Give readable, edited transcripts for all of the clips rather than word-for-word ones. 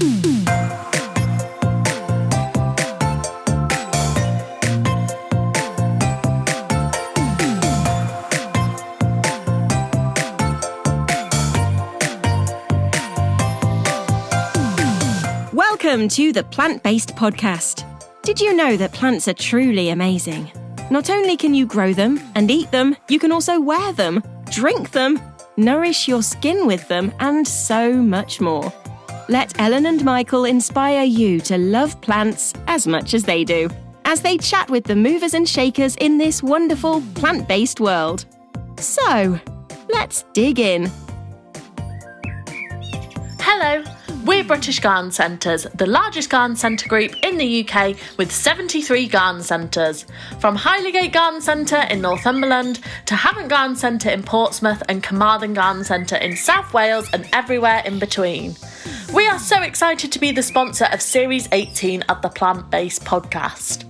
Welcome to the Plant-Based Podcast. Did you know that plants are truly amazing? Not only can you grow them and eat them, you can also wear them, drink them, nourish your skin with them, and so much more. Let Ellen and Michael inspire you to love plants as much as they do, as they chat with the movers and shakers in this wonderful plant-based world. So, let's dig in. Hello, we're British Garden Centres, the largest garden centre group in the UK with 73 garden centres. From Highlegate Garden Centre in Northumberland to Havant Garden Centre in Portsmouth and Carmarthen Garden Centre in South Wales and everywhere in between. We are so excited to be the sponsor of Series 18 of the Plant-Based Podcast.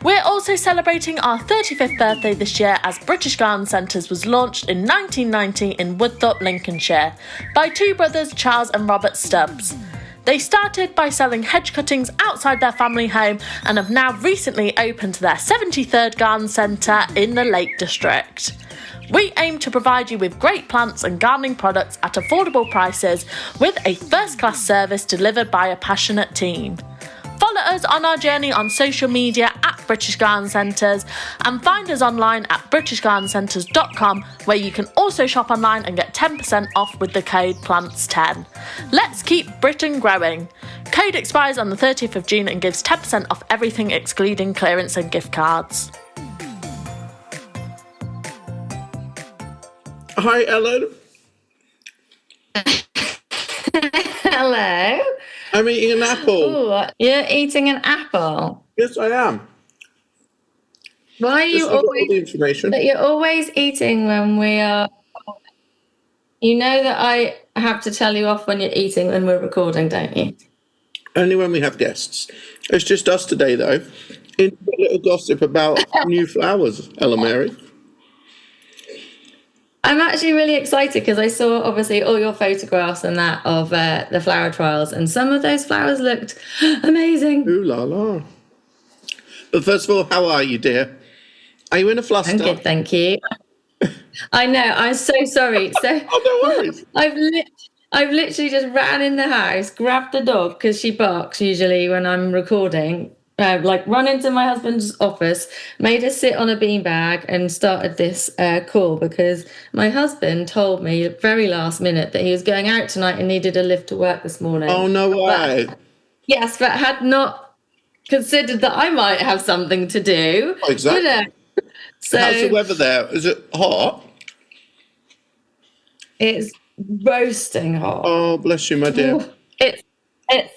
We're also celebrating our 35th birthday this year as British Garden Centres was launched in 1990 in Woodthorpe, Lincolnshire, by two brothers Charles and Robert Stubbs. They started by selling hedge cuttings outside their family home and have now recently opened their 73rd garden centre in the Lake District. We aim to provide you with great plants and gardening products at affordable prices with a first-class service delivered by a passionate team. Follow us on our journey on social media at British Garden Centres and find us online at britishgardencentres.com, where you can also shop online and get 10% off with the code PLANTS10. Let's keep Britain growing. Code expires on the 30th of June and gives 10% off everything excluding clearance and gift cards. Hi, Ellen. Hello. I'm eating an apple. Ooh, you're eating an apple. Yes, I am. Why are you All the information. But you're always eating when we are. You know that I have to tell you off when you're eating when we're recording, don't you? Only when we have guests. It's just us today, though. In a little gossip about new flowers, Ella Mary. I'm actually really excited because I saw obviously all your photographs and that of the flower trials, and some of those flowers looked amazing. Ooh la la. But first of all, how are you, dear? Are you in a fluster? I'm good, thank you. I know, I'm so sorry. So Oh, no worries. I've literally just ran in the house, grabbed the dog because she barks usually when I'm recording. Run into my husband's office, made her sit on a beanbag and started this call because my husband told me very last minute that he was going out tonight and needed a lift to work this morning. Oh, no way. Yes, but had not considered that I might have something to do. Oh, exactly. You know? So how's the weather there? Is it hot? it's roasting hot. Oh, bless you, my dear. It's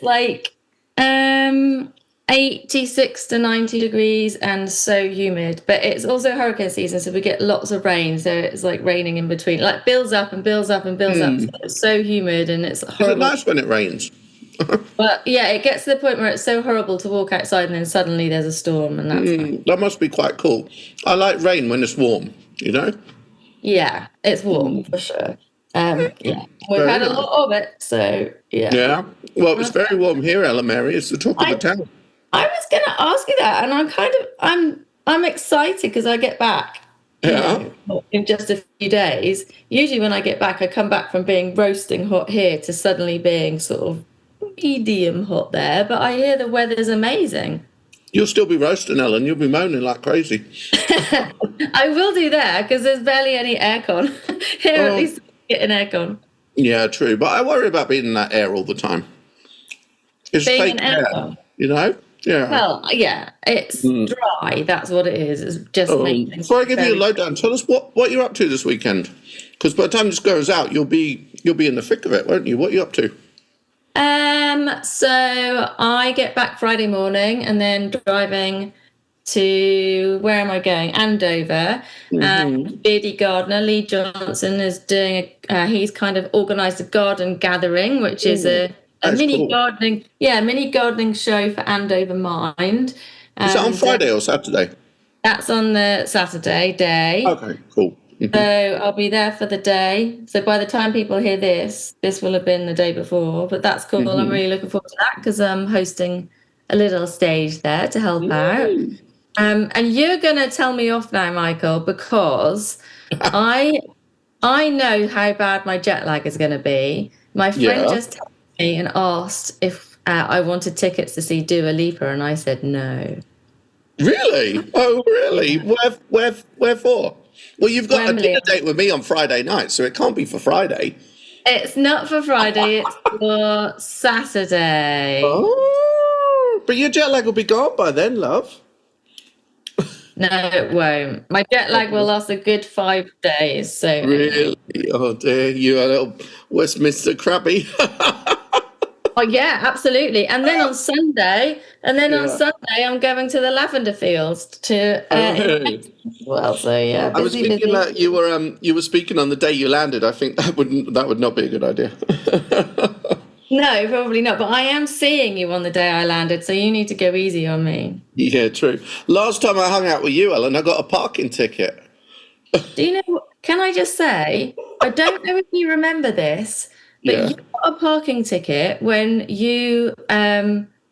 like 86 to 90 degrees and so humid, but it's also hurricane season, so we get lots of rain, so it's like raining in between, like builds up and builds up and builds up. So it's so humid and it's horrible. Is it nice when it rains? But yeah, it gets to the point where it's so horrible to walk outside and then suddenly there's a storm, and that's That must be quite cool. I like rain when it's warm, you know? yeah, it's warm for sure. Yeah, we've Very had a nice. lot of it, so yeah. Yeah. Well, it's very warm here, Ella Mary. It's the talk of the town. I was going to ask you that, and I'm excited because I get back in just a few days. Usually when I get back, I come back from being roasting hot here to suddenly being sort of medium hot there, but I hear the weather's amazing. You'll still be roasting, Ellen. You'll be moaning like crazy. I will do that because there's barely any aircon. Here at least I get an aircon. Yeah, true. But I worry about being in that air all the time. It's Being fake an air, aircon. you know? Yeah. Well, yeah, it's dry. That's what it is. It's just making. Before I give you a lowdown, tell us what you're up to this weekend. Because by the time this goes out, you'll be in the thick of it, won't you? What are you up to? So I get back Friday morning and then driving to, where am I going? Andover. And Beardy Gardener, Lee Johnson, is doing he's kind of organised a garden gathering, which is a mini gardening, mini gardening show for Andover Mind. Is that on Friday or Saturday? That's on the Saturday day. Okay, cool. So I'll be there for the day. So by the time people hear this will have been the day before. But that's cool. I'm really looking forward to that because I'm hosting a little stage there to help out. And you're going to tell me off now, Michael, because I know how bad my jet lag is going to be. My friend just texted me and asked if I wanted tickets to see Dua Lipa, and I said no. Really? Oh, really? Where for? Well, you've got Wembley. a dinner date with me on Friday night, so it can't be for Friday. It's not for Friday, it's for Saturday. Oh, but your jet lag will be gone by then, love. No, it won't. My jet lag will last a good 5 days. So Really? Oh dear, you are a little Westminster Crabby. Oh yeah, absolutely. And then on Sunday, I'm going to the Lavender Fields to well. So yeah, I was thinking that you were speaking on the day you landed. I think that would not be a good idea. No, probably not. But I am seeing you on the day I landed, so you need to go easy on me. Yeah, true. Last time I hung out with you, Ellen, I got a parking ticket. Do you know? Can I just say, I don't know if you remember this, but you got a parking ticket when you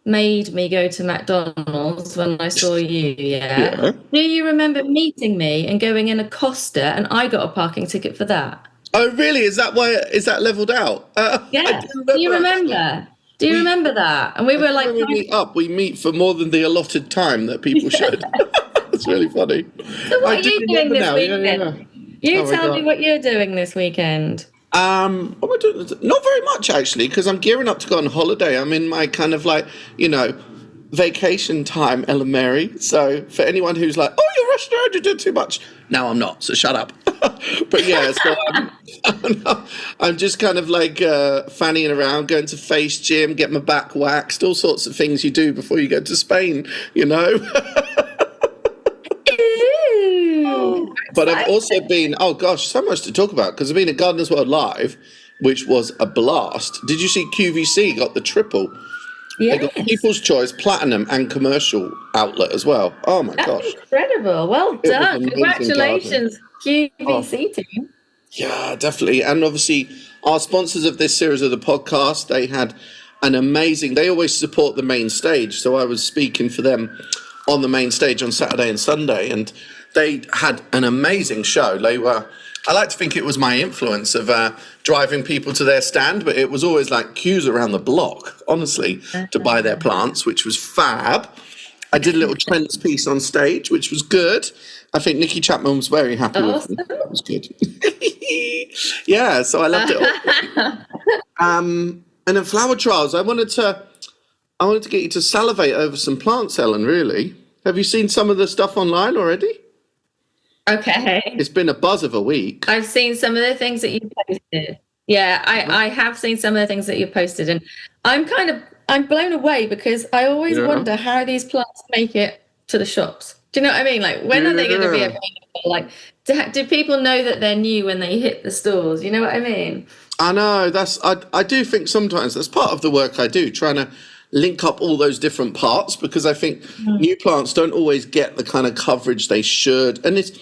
made me go to McDonald's when I saw you. Yeah. Do you remember meeting me and going in a Costa, and I got a parking ticket for that? Oh, really? Is that leveled out? Yeah. Do you remember? Do you remember that? And we were like, we meet for more than the allotted time that people should. It's really funny. So what are you doing this weekend? You tell me what you're doing this weekend. What am I doing? Not very much, actually, because I'm gearing up to go on holiday. I'm in my kind of like, vacation time, Ellen Mary. So for anyone who's like, oh, you're rushing around, you're doing too much. No, I'm not, so shut up. But yeah, so I'm just kind of like fannying around, going to face gym, get my back waxed, all sorts of things you do before you go to Spain, But I've also been, oh gosh, so much to talk about, because I've been at Gardeners World Live, which was a blast. Did you see QVC got the triple? Yes. They got People's Choice, Platinum, and Commercial outlet as well. Oh my gosh. Incredible. Well done. Congratulations, QVC team. Yeah, definitely. And obviously, our sponsors of this series of the podcast, they had an amazing, they always support the main stage. So I was speaking for them on the main stage on Saturday and Sunday, and they had an amazing show. I like to think it was my influence of driving people to their stand, but it was always like queues around the block, honestly, to buy their plants, which was fab. I did a little Trent's piece on stage, which was good. I think Nikki Chapman was very happy with me. That was good. Yeah, so I loved it all. And then flower trials. I wanted to get you to salivate over some plants, Ellen, really. Have you seen some of the stuff online already? Okay. It's been a buzz of a week. I've seen some of the things that you posted. Yeah, I have seen some of the things that you posted, and I'm blown away because I always wonder how these plants make it to the shops. Do you know what I mean? Like, when are they going to be available? Like, do people know that they're new when they hit the stores? You know what I mean? I know. I do think sometimes that's part of the work I do, trying to link up all those different parts, because I think new plants don't always get the kind of coverage they should. And it's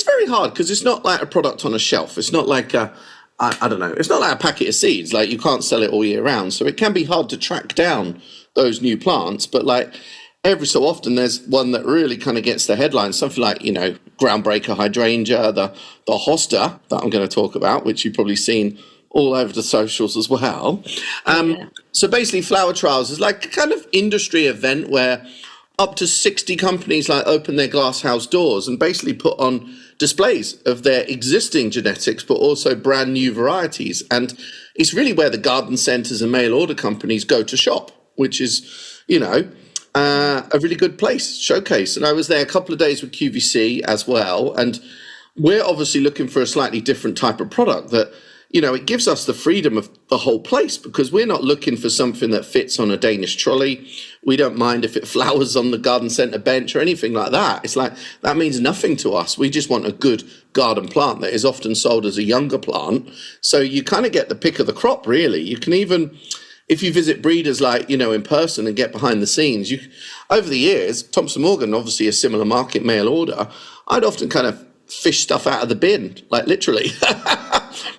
very hard because it's not like a product on a shelf. It's not like I don't know. It's not like a packet of seeds. Like, you can't sell it all year round. So it can be hard to track down those new plants. But like every so often there's one that really kind of gets the headlines. Something like, groundbreaker hydrangea, the hosta that I'm going to talk about, which you've probably seen all over the socials as well. So basically, Flower Trials is like a kind of industry event where up to 60 companies open their glasshouse doors and basically put on displays of their existing genetics, but also brand new varieties. And it's really where the garden centres and mail order companies go to shop, which is, a really good place, showcase. And I was there a couple of days with QVC as well. And we're obviously looking for a slightly different type of product that, it gives us the freedom of the whole place, because we're not looking for something that fits on a Danish trolley. We don't mind if it flowers on the garden centre bench or anything like that. It's like, that means nothing to us. We just want a good garden plant that is often sold as a younger plant. So you kind of get the pick of the crop, really. You can even, if you visit breeders in person and get behind the scenes, over the years, Thompson Morgan, obviously a similar market mail order, I'd often kind of fish stuff out of the bin, like literally,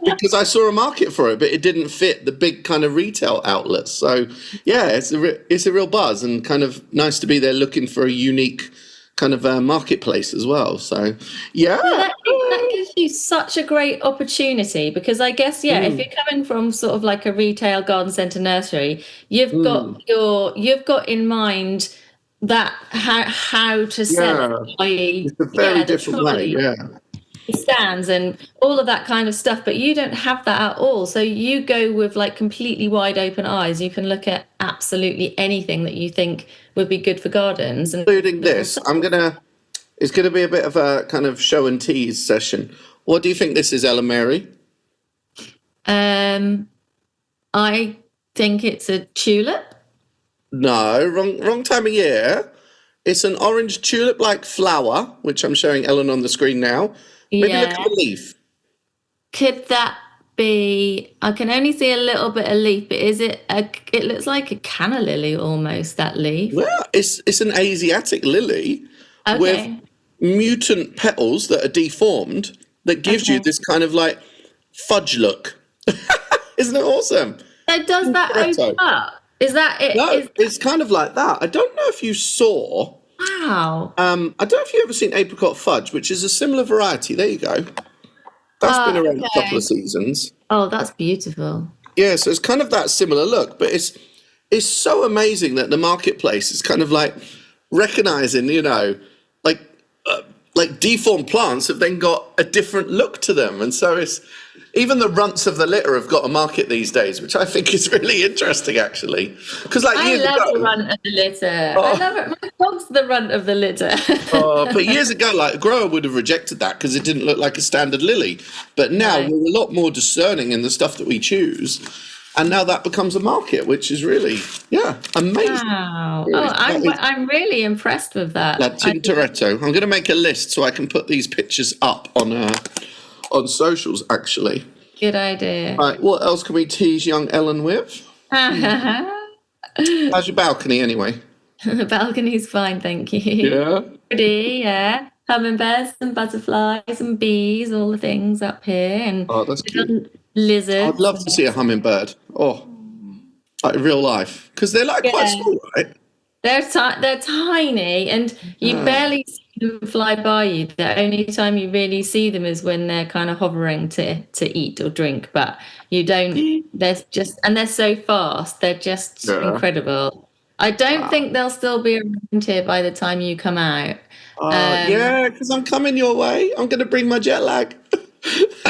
because I saw a market for it, but it didn't fit the big kind of retail outlets. So yeah, it's a real buzz, and kind of nice to be there looking for a unique kind of marketplace as well. So yeah. That gives you such a great opportunity, because I guess if you're coming from sort of like a retail garden centre nursery, you've got in mind that how to sell it, i.e. It's a very different way, stands and all of that kind of stuff, but you don't have that at all. So you go with like completely wide open eyes. You can look at absolutely anything that you think would be good for gardens, including this. It's gonna be a bit of a kind of show and tease session. What do you think this is, Ellen Mary? I think it's a tulip. No, wrong time of year. It's an orange tulip-like flower, which I'm showing Ellen on the screen now. Maybe look at the leaf. Could that be? I can only see a little bit of leaf, but it looks like a canna lily almost, that leaf. Well, it's an Asiatic lily with mutant petals that are deformed that gives you this kind of like fudge look. Isn't it awesome? So does that open up? Is that it? No, it's kind of like that. I don't know if you saw. Wow. I don't know if you've ever seen apricot fudge, which is a similar variety. There you go. That's been around a couple of seasons. Oh, that's beautiful. Yeah, so it's kind of that similar look, but it's so amazing that the marketplace is kind of like recognizing, like deformed plants have then got a different look to them, and so it's even the runts of the litter have got a market these days, which I think is really interesting, actually. Because I love the runt of the litter. I love it. My dog's the runt of the litter. But years ago, like a grower would have rejected that because it didn't look like a standard lily. But now we're a lot more discerning in the stuff that we choose. And now that becomes a market, which is really, amazing. Wow. Really. I'm really impressed with that. La Tintoretto. I'm going to make a list so I can put these pictures up on socials, actually. Good idea. Right, what else can we tease young Ellen with? How's your balcony, anyway? The balcony's fine, thank you. Yeah? Pretty, yeah. Hummingbirds and butterflies and bees, all the things up here. And that's cute. Lizards. I'd love to see a hummingbird. Oh, like real life. Because they're like quite small, right? They're tiny, and you barely see them fly by you. The only time you really see them is when they're kind of hovering to eat or drink. But you don't. They're so fast. They're just incredible. I don't think they'll still be around here by the time you come out. Because I'm coming your way. I'm going to bring my jet lag.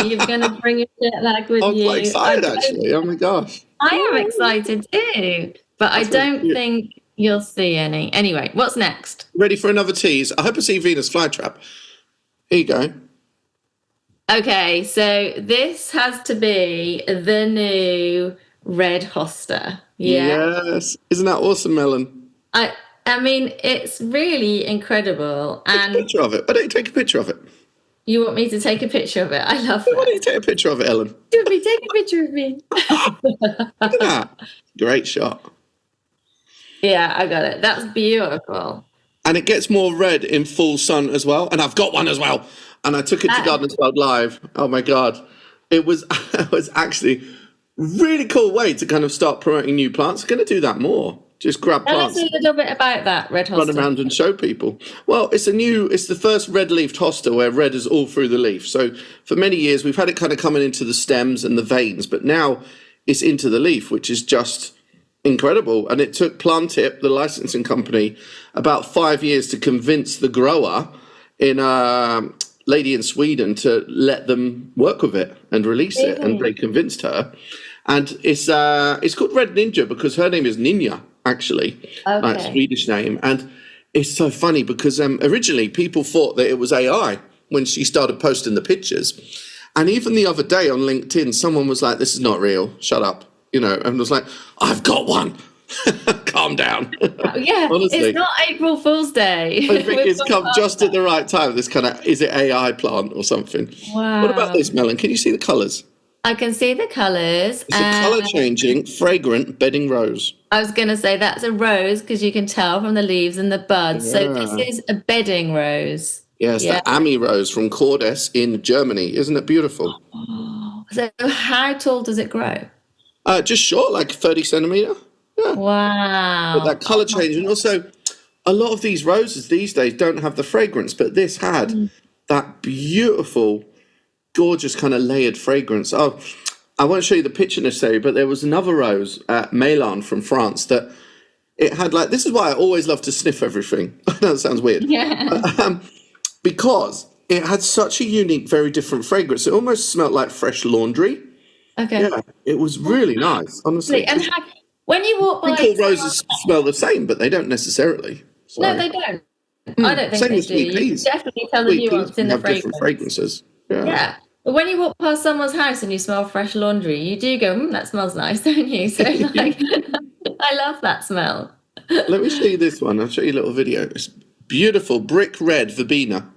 You're going to bring your jet lag with you. I'm quite excited, actually. Oh my gosh. I am excited too, but I don't think you'll see any. Anyway, what's next? Ready for another tease? I hope I see Venus flytrap. Here you go. Okay, so this has to be the new red hosta. Yeah. Yes. Isn't that awesome, Melon? I mean, it's really incredible. Take a picture of it. Why don't you take a picture of it? You want me to take a picture of it? I love that. Why don't you take a picture of it, Ellen? Take a picture of me. Look at that. Great shot. Yeah, I got it. That's beautiful. And it gets more red in full sun as well. And I've got one as well. And I took it to Gardeners World Live. Oh my God. It was actually really cool way to kind of start promoting new plants. I'm going to do that more. Just grab plants. Tell us a little bit about that red hosta. Run around and show people. Well, it's the first red-leafed hosta where red is all through the leaf. So for many years, we've had it kind of coming into the stems and the veins, but now it's into the leaf, which is just incredible. And it took Plantip, the licensing company, about 5 years to convince the grower in lady in Sweden to let them work with it and release it. And they convinced her. And it's called Red Ninja because her name is Ninja, actually, Swedish name. And it's so funny because originally people thought that it was AI when she started posting the pictures. And even the other day on LinkedIn, someone was like, this is not real, shut up, and was like, I've got one. Calm down. Yeah, honestly, it's not April Fool's Day. I think it's come just at the right time. This kind of, is it AI plant or something? Wow. What about this, Melon? Can you see the colours? I can see the colours. It's a colour-changing, fragrant bedding rose. I was going to say that's a rose because you can tell from the leaves and the buds. Yeah. So this is a bedding rose. Yes, Yeah. the Ami rose from Cordes in Germany. Isn't it beautiful? So how tall does it grow? Just short, like 30 centimetre. Yeah. But Wow. that colour change. And also, a lot of these roses these days don't have the fragrance, but this had that beautiful, gorgeous kind of layered fragrance. Oh, I won't show you the picture necessarily, but there was another rose at Meilhan from France that it had like, this is why I always love to sniff everything. I know it sounds weird. Yeah. Because it had such a unique, very different fragrance. It almost smelled like fresh laundry. Okay. Yeah, it was really nice, honestly. And when you walk I by, think all roses smell the same, but they don't necessarily. So. no, they don't. I don't think Same they with do. sweet You can peas. definitely tell the Sweet peas nuance in can the have different fragrance. fragrances. Yeah. But when you walk past someone's house and you smell fresh laundry, you do go, that smells nice, don't you? So like, I love that smell. Let me show you this one. I'll show you a little video. It's beautiful, brick red verbena.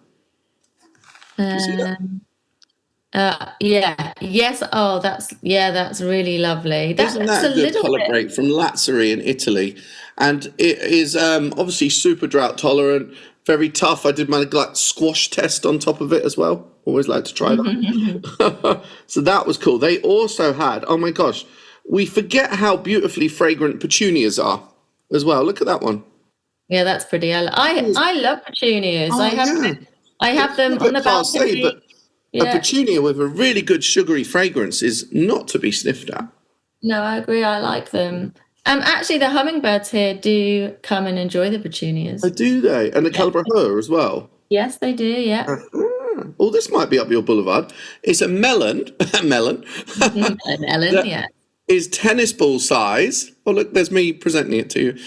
You see that? Yeah. Yes. Oh, that's really lovely. Isn't that a good colour break from Lazzari in Italy? And it is obviously super drought tolerant, very tough. I did my like squash test on top of it as well. Always like to try that. So that was cool. They also had, oh my gosh, we forget how beautifully fragrant petunias are as well. Look at that one. Yeah, that's pretty. I love petunias. Oh, I have them on the balcony. But a petunia with a really good sugary fragrance is not to be sniffed at. No, I agree. I like them. Actually, the hummingbirds here do come and enjoy the petunias. Oh, do they? And the Calabria as well? Yes, they do, yeah. Oh, this might be up your boulevard. It's a melon. A melon. A melon, yeah. Is tennis ball size. Oh, look, there's me presenting it to you.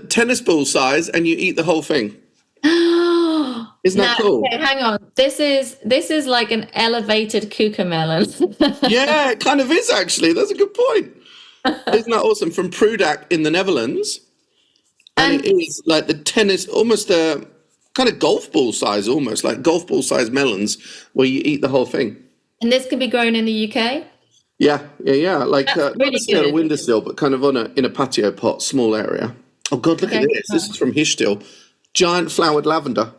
Tennis ball size, and you eat the whole thing. Isn't that cool? Okay, hang on. This is like an elevated cucamelon. Yeah, it kind of is, actually. That's a good point. Isn't that awesome? From Prudak in the Netherlands. And it is like the tennis, almost a kind of golf ball size, almost like golf ball size melons, where you eat the whole thing. And this can be grown in the UK? Yeah. Like That's not really on a good. windowsill, but kind of in a patio pot, small area. Oh God, look at this! This is from Hishtil. Giant flowered lavender.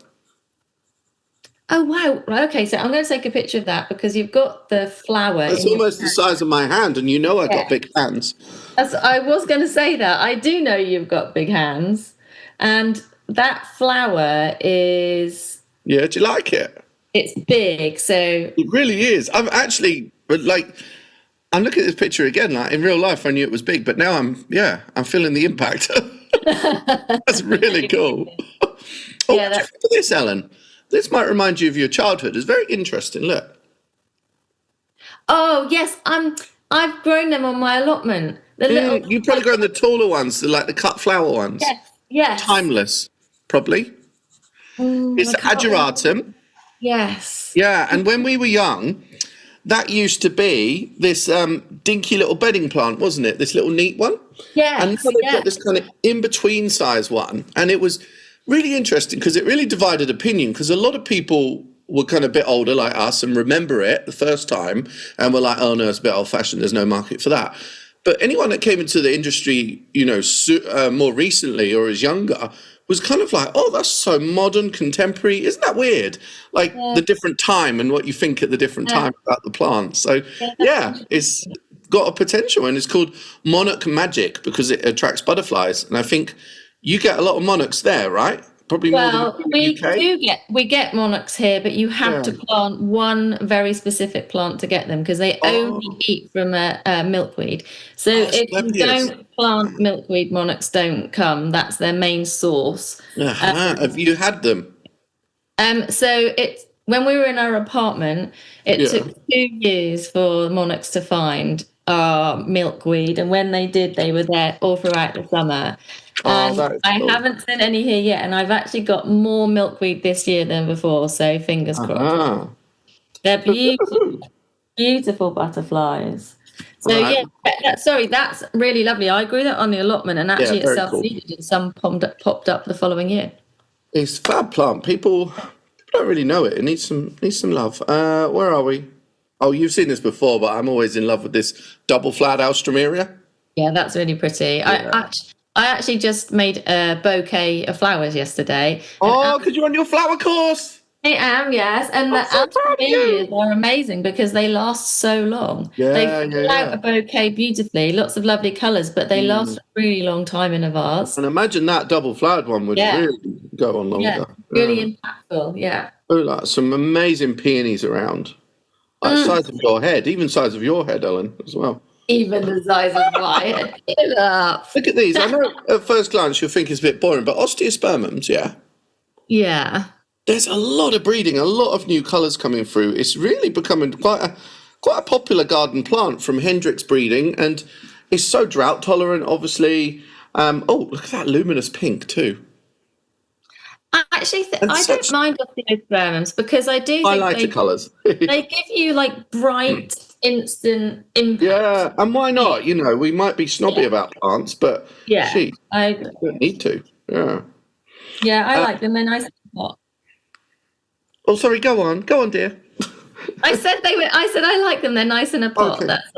Oh wow! Right, okay, so I'm going to take a picture of that because you've got the flower. It's almost the size of my hand, and you know I got big hands. I was going to say that. I do know you've got big hands, and that flower is. Yeah, do you like it? It's big, so. It really is. I'm actually like. I'm looking at this picture again. Like in real life, I knew it was big, but now I'm feeling the impact. That's really cool. Oh, Yeah, what do you think of this, Ellen? This might remind you of your childhood. It's very interesting. Look. Oh yes, I've grown them on my allotment. You've probably grown the taller ones, like the cut flower ones. Yes. Timeless, probably. It's ageratum. Yes. Yeah, and when we were young, that used to be this dinky little bedding plant, wasn't it? This little neat one. Yes. And now they've got this kind of in-between size one. And it was really interesting because it really divided opinion because a lot of people were kind of a bit older like us and remember it the first time and were like, oh no, it's a bit old-fashioned, there's no market for that. But anyone that came into the industry, more recently or as younger was kind of like, oh, that's so modern, contemporary. Isn't that weird? Like the different time and what you think at the different time about the plant. So it's got a potential and it's called monarch magic because it attracts butterflies. And I think you get a lot of monarchs there, right? Probably more than in the UK. We get monarchs here, but you have to plant one very specific plant to get them because they only eat from a milkweed. So if you don't plant milkweed, monarchs don't come. That's their main source. Have you had them? So when we were in our apartment, it took 2 years for monarchs to find our milkweed, and when they did, they were there all throughout the summer. And I haven't seen any here yet, and I've actually got more milkweed this year than before, so fingers crossed. They're beautiful, beautiful butterflies. So that's really lovely. I grew that on the allotment, and actually it's self-seeded, and some popped up the following year. It's a fab plant. People don't really know it. It needs some love. Where are we? Oh, you've seen this before, but I'm always in love with this double flowered alstroemeria. Yeah, that's really pretty. Yeah. I actually just made a bouquet of flowers yesterday. Oh, because you're on your flower course. I am, yes. And I'm the so proud of you. Alphamelias are amazing because they last so long. They fill out a bouquet beautifully, lots of lovely colours, but they last a really long time in a vase. And imagine that double flowered one would really go on longer. Really impactful, yeah. Oh, like some amazing peonies around. Like size of your head, even size of your head, Ellen, as well. Even the size of my head. Get up. Look at these. I know at first glance you'll think it's a bit boring, but osteospermums, yeah. Yeah. There's a lot of breeding, a lot of new colours coming through. It's really becoming quite a popular garden plant from Hendrix breeding, and it's so drought tolerant, obviously. Oh, look at that luminous pink too. I actually I don't mind osteospermums because I do think highlighter colours. they give you like bright, instant impact. Yeah, and why not? You know, we might be snobby about plants, but I don't need to. Yeah. Yeah, I like them. They're nice and hot. Oh, sorry. Go on, dear. I said I like them. They're nice in a pot. Okay. That's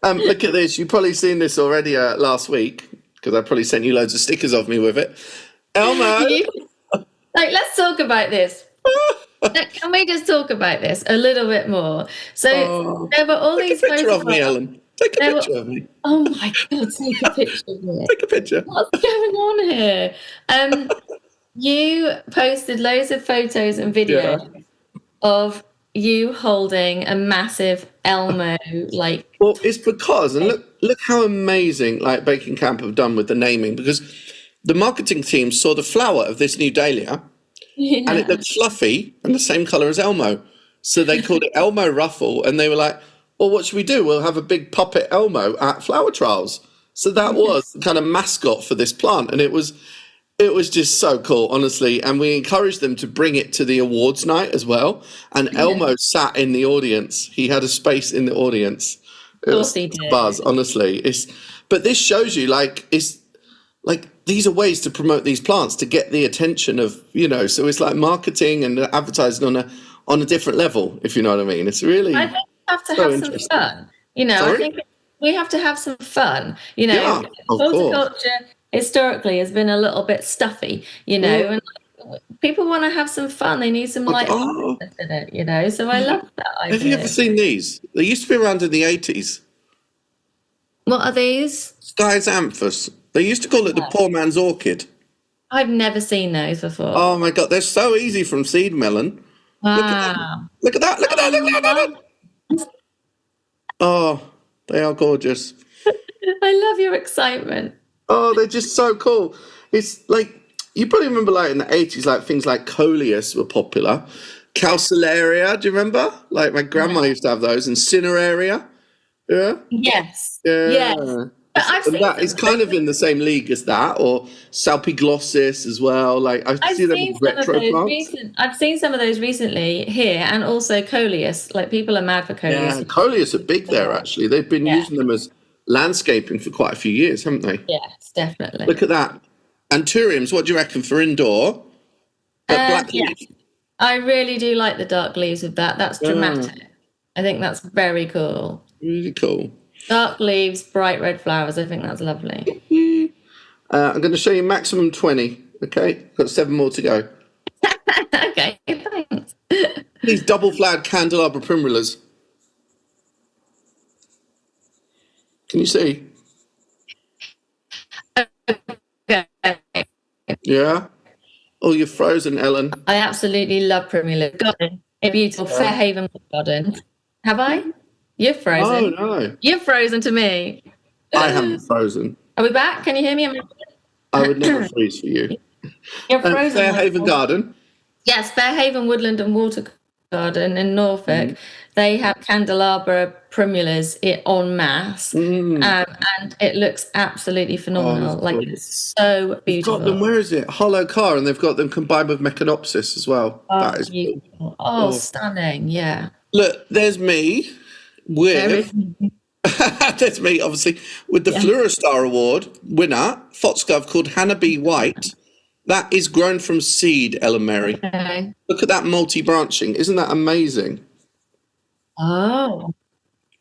all. Look at this. You've probably seen this already last week because I probably sent you loads of stickers of me with it. Elmo. Let's talk about this. Can we just talk about this a little bit more? So there were all these photos. Take a picture of me, Ellen. Take a picture of me. Oh my God, take a picture of me. Take a picture. What's going on here? You posted loads of photos and videos of you holding a massive Elmo, like. Well, it's because, and look how amazing like Baking Camp have done with the naming, because the marketing team saw the flower of this new dahlia, and it looked fluffy and the same colour as Elmo, so they called it Elmo Ruffle, and they were like, well, what should we do? We'll have a big puppet Elmo at flower trials. So that was the kind of mascot for this plant, and it was just so cool, honestly. And we encouraged them to bring it to the awards night as well. And Elmo sat in the audience. He had a space in the audience. It was a buzz, honestly. But this shows you, these are ways to promote these plants to get the attention of, so it's like marketing and advertising on a different level, if you know what I mean. It's really I think we have to have some fun. I think we have to have some fun. Horticulture historically has been a little bit stuffy, and people want to have some fun. They need some light in it, so I love that idea. Have you ever seen these? They used to be around in the 80s. What are these? Schizanthus. They used to call it the poor man's orchid. I've never seen those before. Oh my God, they're so easy from seed melon. Wow. Look at that. Oh, they are gorgeous. I love your excitement. Oh, they're just so cool. It's like, you probably remember like in the 80s, like things like coleus were popular. Calceolaria, do you remember? Like my grandma used to have those. And cineraria. Yeah? Yes. Yeah. Yes. But I've seen that is kind of in the same league as that, or salpiglossis as well. Like I've seen them with retro plants. I've seen some of those recently here, and also coleus. Like people are mad for coleus. Yeah, coleus are big there actually. They've been using them as landscaping for quite a few years, haven't they? Yes, definitely. Look at that. Anthuriums, what do you reckon for indoor? Black leaf. I really do like the dark leaves of that. That's dramatic. I think that's very cool. Really cool. Dark leaves, bright red flowers. I think that's lovely. I'm going to show you maximum 20. Okay, got 7 more to go. Okay, thanks. These double-flowered candelabra primulas. Can you see? Okay. Yeah. Oh, you're frozen, Ellen. I absolutely love primulas. Garden, a beautiful Fairhaven garden. Have I? You're frozen. Oh, no. You're frozen to me. I haven't frozen. Are we back? Can you hear me? I would never freeze for you. You're frozen. Fairhaven Garden. Yes, Fairhaven Woodland and Water Garden in Norfolk. They have candelabra primulas en masse, and it looks absolutely phenomenal. It's so beautiful. Got them. Where is it? Hollow Car, and they've got them combined with Mecanopsis as well. That is beautiful. Oh, stunning! Yeah. Look, there's me. There's me, obviously, with the Fluorostar Award winner, Foxglove, called Hannah B. White. That is grown from seed, Ellen Mary. Okay. Look at that multi-branching. Isn't that amazing? Oh.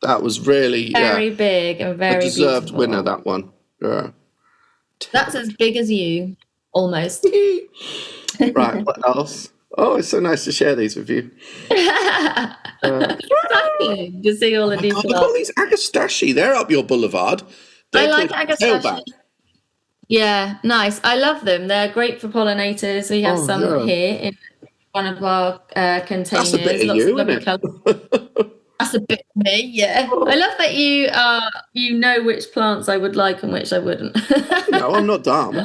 That was really very big and very deserved beautiful. Winner, that one. Yeah. That's as big as you, almost. Right, what else? Oh, it's so nice to share these with you. Exciting to see all Oh the my new God, look at all plants. these agastache. They're up your boulevard. I They're like called agastache. tailback. Yeah, nice. I love them. They're great for pollinators. We have Oh, some yeah. here in one of our That's a bit containers. of Lots of you, isn't lovely it? colours. That's a bit of me, yeah. I love that you know which plants I would like and which I wouldn't. No, I'm not dumb.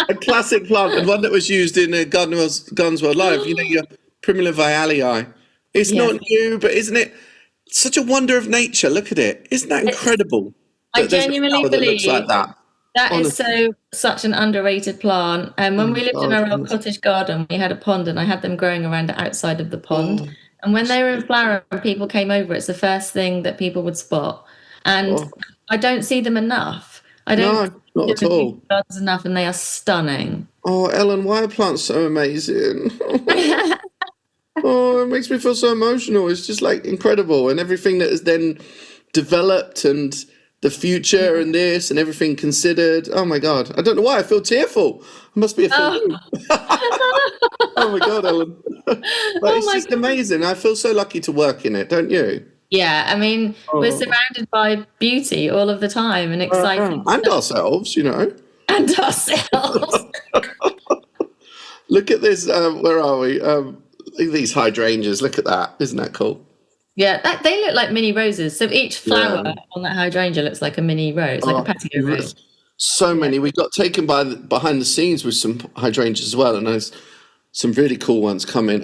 A classic plant, and one that was used in Gardens World Live. You know, your Primula vialii. It's Yeah. not new, but isn't it such a wonder of nature? Look at it. Isn't that incredible I that there's a genuinely flower that looks like believe that? that is Honestly. such an underrated plant. And when Oh, we lived in God. our old cottage garden, we had a pond, and I had them growing around the outside of the pond. Oh, And when they were in flower and people came over, it's the first thing that people would spot. And oh. I don't see them enough. I don't No, see not them at in all. people's gardens enough, and they are stunning. Oh, Ellen, why are plants so amazing? Oh, it makes me feel so emotional. It's just like incredible, and everything that is then developed, and the future, and this, and everything considered. Oh my God, I don't know why I feel tearful. It must be a full moon. Oh my God, Ellen. But Oh it's my just God. amazing. I feel so lucky to work in it, don't you? Yeah, I mean, we're Oh, surrounded by beauty all of the time and exciting and stuff ourselves, you know. and ourselves. Look at this. Where are we? Look at these hydrangeas. Look at that. Isn't that cool? Yeah, they look like mini roses. So each flower Yeah. on that hydrangea looks like a mini rose, like a Oh, patio rose. so Yeah. many. We got taken by behind the scenes with some hydrangeas as well, and there's some really cool ones coming.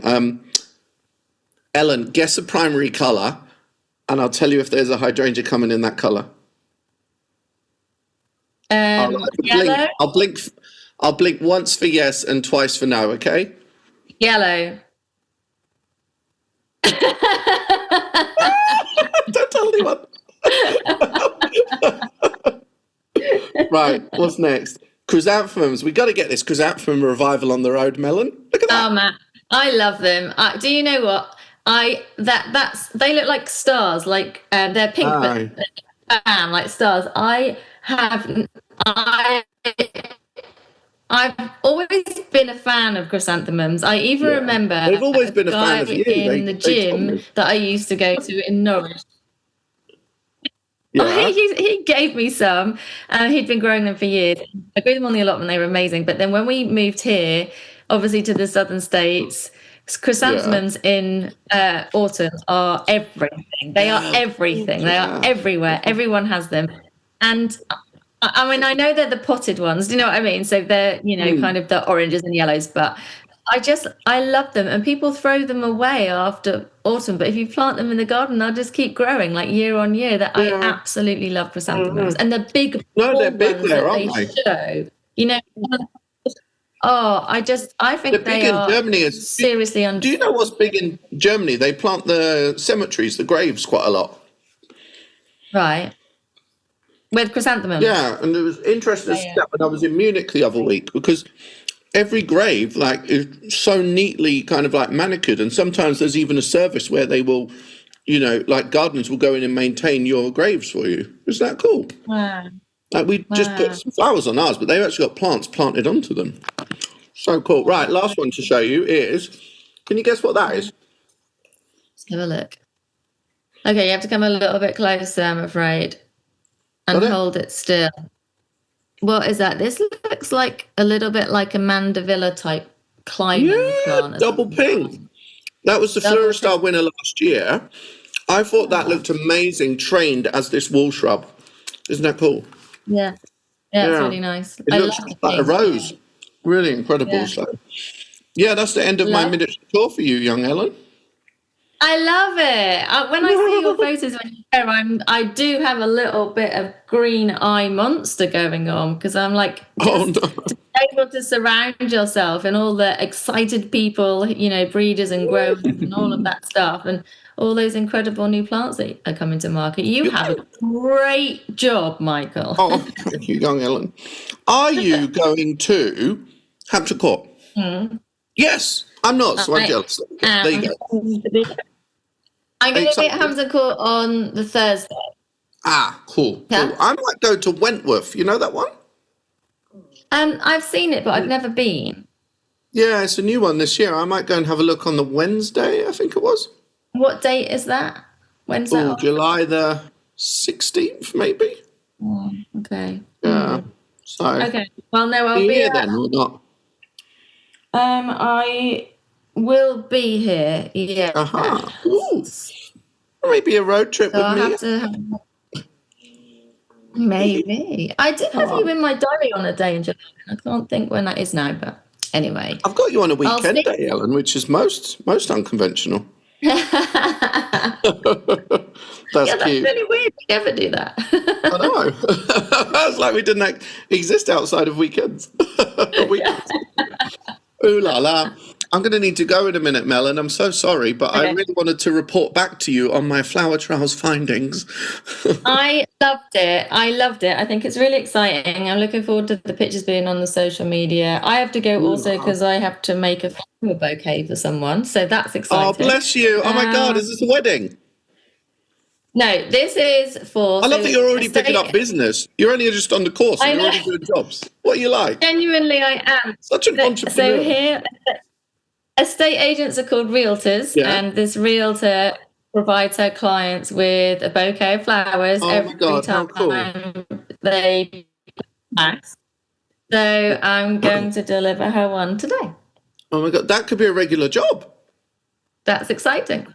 Ellen, guess a primary color, and I'll tell you if there's a hydrangea coming in that color. I'll either blink. Yellow, I'll blink. I'll blink once for yes and twice for no. Okay. yellow. Don't tell anyone. Right. What's next? Chrysanthemums. We got to get this chrysanthemum revival on the road, Melon. Look at that. Oh man, I love them. Do you know what? That's they look like stars, like they're pink, Aye. but like stars. I I've always been a fan of chrysanthemums. I even Yeah. remember They've always been a fan guy of you. in the They told gym me. that I used to go to in Norwich. Yeah. He gave me some. He'd been growing them for years. I grew them on the allotment. They were amazing. But then when we moved here, obviously to the southern states, chrysanthemums in autumn are everything. They are everything. They are everywhere. Everyone has them. And I mean, I know they're the potted ones. Do you know what I mean? So they're, kind of the oranges and yellows, but I love them, and people throw them away after autumn. But if you plant them in the garden, they'll just keep growing like year on year. That I absolutely love chrysanthemums, and the big, No, they're bold big ones there, that aren't they they? show. I think They're big they in are Germany. seriously under. Do you know what's big in Germany? They plant the cemeteries, the graves, quite a lot. Right. With chrysanthemums. Yeah, and it was interesting to see that when I was in Munich the other week, because every grave is so neatly kind of like manicured, and sometimes there's even a service where they will, like gardeners will go in and maintain your graves for you. Isn't that cool? Wow. Like we just put some flowers on ours, but they've actually got plants planted onto them. So cool. Right, last one to show you is, can you guess what that is? Let's have a look. Okay, you have to come a little bit closer, I'm afraid, and hold it still. What is that? This looks like a little bit like a mandevilla type climbing plant. Double pink. That was the Fluorstar winner last year. I thought that looked amazing, trained as this wall shrub. Isn't that cool? Yeah, it's really nice. It looks like a rose. Really incredible. Yeah. So, that's the end of my miniature tour for you, young Ellen. I love it. When I see your photos when you go, I do have a little bit of green eye monster going on, because I'm like, to be able to surround yourself and all the excited people, breeders and growers and all of that stuff, and all those incredible new plants that are coming to market. You have a great job, Michael. Oh, thank you, young Ellen. Are you going to Hampton Court? Yes, I'm not, so I'm jealous. There you go. I'm going to be at Hampton Court on the Thursday. Ah, cool. I might go to Wentworth. You know that one? I've seen it, but I've never been. Yeah, it's a new one this year. I might go and have a look on the Wednesday, I think it was. What date is that? When's that? Oh, July the 16th, maybe. Oh, okay. Yeah. So. Okay. Well, no, I'll be here then or not. I will be here. Yeah. Ooh. Maybe a road trip So with I'll me. have to. Maybe. I did have you in my diary on a day in July. I can't think when that is now, but anyway. I've got you on a weekend day, Ellen, which is most unconventional. That's cute. That's really weird. We never do that. I know. It's like we didn't exist outside of weekends. Ooh la la. I'm going to need to go in a minute, Mel, and I'm so sorry, but I really wanted to report back to you on my flower trials findings. I loved it. I think it's really exciting. I'm looking forward to the pictures being on the social media. I have to go also because I have to make a flower bouquet for someone, so that's exciting. Oh, bless you. Oh, my God. Is this a wedding? No, this is for... I love that you're already picking up business. You're only just on the course and you're already doing jobs. What are you like? Genuinely, I am. Such an entrepreneur. So here... Estate agents are called realtors, and this realtor provides her clients with a bouquet of flowers every time they pass. So I'm going to deliver her one today. Oh my God, that could be a regular job. That's exciting.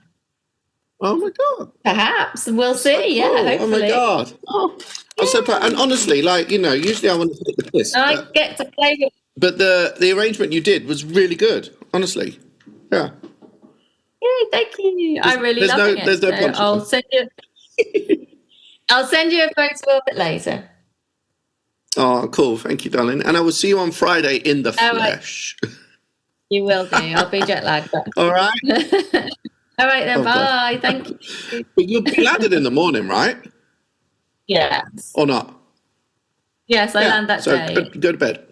Oh my God. Perhaps. We'll see, so cool. Hopefully. Oh my God. Oh, I'm so proud. And honestly, usually I want to take the piss. I get to play with... But the arrangement you did was really good, honestly. Yeah. Yay, thank you. I really love it. There's no punch. I'll send you a photo of it later. Oh, cool. Thank you, darling. And I will see you on Friday in the flesh. You will do. I'll be jet lagged. All right. All right then. Bye. Thank you. But you'll be landed in the morning, right? Yes. Or not? Yes, I land that day. So go to bed.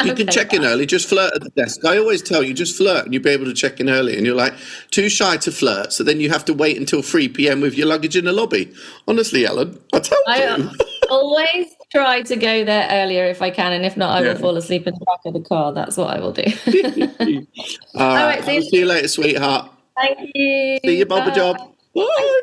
You can check in early, just flirt at the desk. I always tell you, just flirt and you'll be able to check in early. And you're like, too shy to flirt. So then you have to wait until 3 p.m. with your luggage in the lobby. Honestly, Ellen, I always try to go there earlier if I can. And if not, I will fall asleep in the back of the car. That's what I will do. All right. See you later, sweetheart. Thank you. See you, Bubba Job. Bye.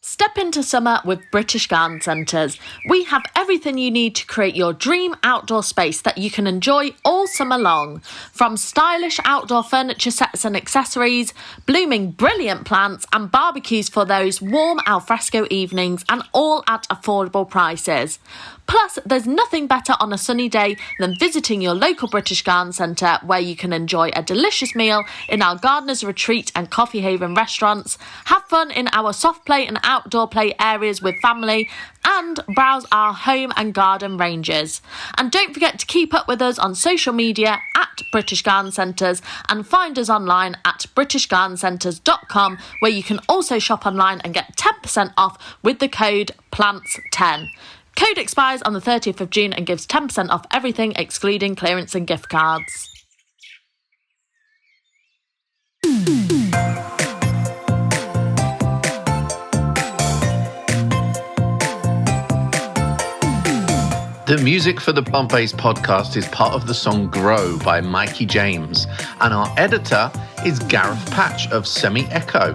Step into summer with British Garden Centres. We have everything you need to create your dream outdoor space that you can enjoy all summer long. From stylish outdoor furniture sets and accessories, blooming brilliant plants and barbecues for those warm alfresco evenings, and all at affordable prices. Plus, there's nothing better on a sunny day than visiting your local British Garden Centre, where you can enjoy a delicious meal in our Gardener's Retreat and Coffee Haven restaurants, have fun in our soft play and outdoor play areas with family, and browse our home and garden ranges. And don't forget to keep up with us on social media at British Garden Centres, and find us online at britishgardencentres.com, where you can also shop online and get 10% off with the code PLANTS10. Code expires on the 30th of June and gives 10% off everything excluding clearance and gift cards. The music for the Plant Based podcast is part of the song Grow by Mikey James, and our editor is Gareth Patch of Semi Echo.